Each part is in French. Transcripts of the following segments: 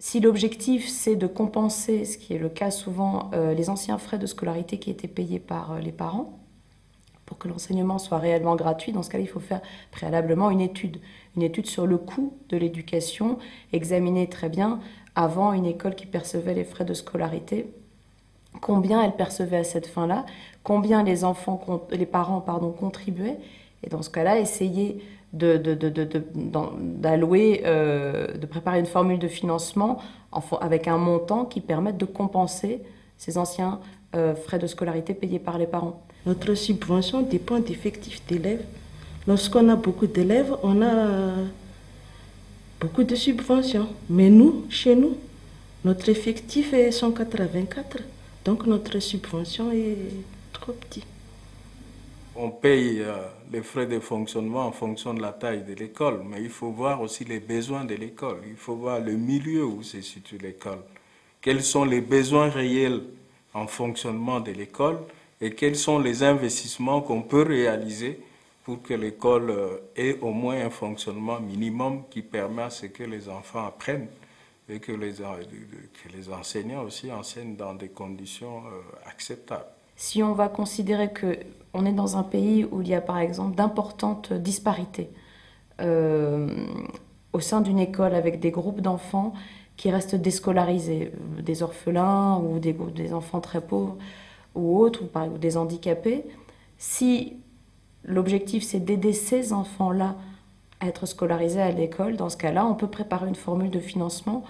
Si l'objectif c'est de compenser, ce qui est le cas souvent, les anciens frais de scolarité qui étaient payés par les parents, pour que l'enseignement soit réellement gratuit, dans ce cas-là, il faut faire préalablement une étude sur le coût de l'éducation, examiner très bien, avant une école qui percevait les frais de scolarité, combien elle percevait à cette fin-là, combien les parents contribuaient, et dans ce cas-là, essayer d'allouer, de préparer une formule de financement avec un montant qui permette de compenser ces anciens frais de scolarité payés par les parents. Notre subvention dépend d'effectifs d'élèves. Lorsqu'on a beaucoup d'élèves, on a beaucoup de subventions. Mais nous, chez nous, notre effectif est 184. Donc notre subvention est trop petite. On paye les frais de fonctionnement en fonction de la taille de l'école, mais il faut voir aussi les besoins de l'école. Il faut voir le milieu où se situe l'école. Quels sont les besoins réels en fonctionnement de l'école et quels sont les investissements qu'on peut réaliser pour que l'école ait au moins un fonctionnement minimum qui permet à ce que les enfants apprennent et que les enseignants aussi enseignent dans des conditions acceptables. Si on va considérer qu'on est dans un pays où il y a par exemple d'importantes disparités au sein d'une école avec des groupes d'enfants qui restent déscolarisés, des orphelins ou des enfants très pauvres ou autres, ou des handicapés, si l'objectif c'est d'aider ces enfants-là à être scolarisés à l'école, dans ce cas-là, on peut préparer une formule de financement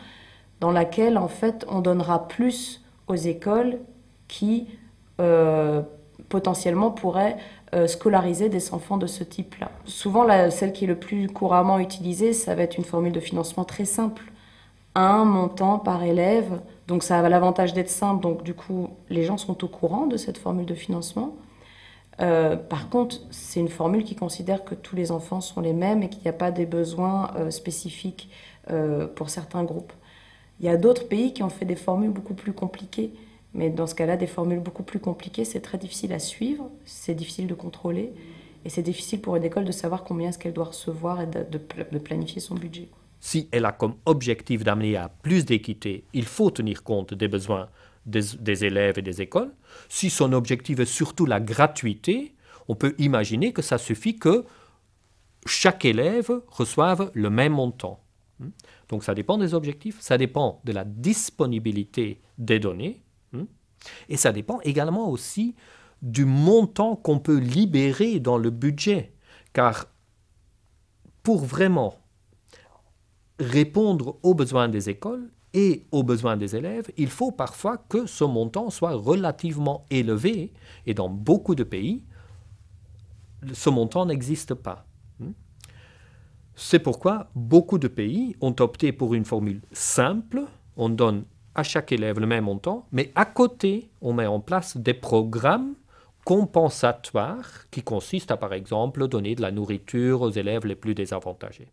dans laquelle en fait on donnera plus aux écoles qui potentiellement pourraient scolariser des enfants de ce type-là. Souvent, celle qui est le plus couramment utilisée, ça va être une formule de financement très simple. Un montant par élève, donc ça a l'avantage d'être simple, donc du coup les gens sont au courant de cette formule de financement. Par contre, c'est une formule qui considère que tous les enfants sont les mêmes et qu'il n'y a pas des besoins spécifiques pour certains groupes. Il y a d'autres pays qui ont fait des formules beaucoup plus compliquées, mais dans ce cas-là, des formules beaucoup plus compliquées, c'est très difficile à suivre, c'est difficile de contrôler, et c'est difficile pour une école de savoir combien est-ce qu'elle doit recevoir et de planifier son budget. Si elle a comme objectif d'amener à plus d'équité, il faut tenir compte des besoins des élèves et des écoles. Si son objectif est surtout la gratuité, on peut imaginer que ça suffit que chaque élève reçoive le même montant. Donc ça dépend des objectifs, ça dépend de la disponibilité des données, et ça dépend également aussi du montant qu'on peut libérer dans le budget. Car pour vraiment répondre aux besoins des écoles et aux besoins des élèves, il faut parfois que ce montant soit relativement élevé. Et dans beaucoup de pays, ce montant n'existe pas. C'est pourquoi beaucoup de pays ont opté pour une formule simple. On donne à chaque élève le même montant, mais à côté, on met en place des programmes compensatoires qui consistent à, par exemple, donner de la nourriture aux élèves les plus désavantagés.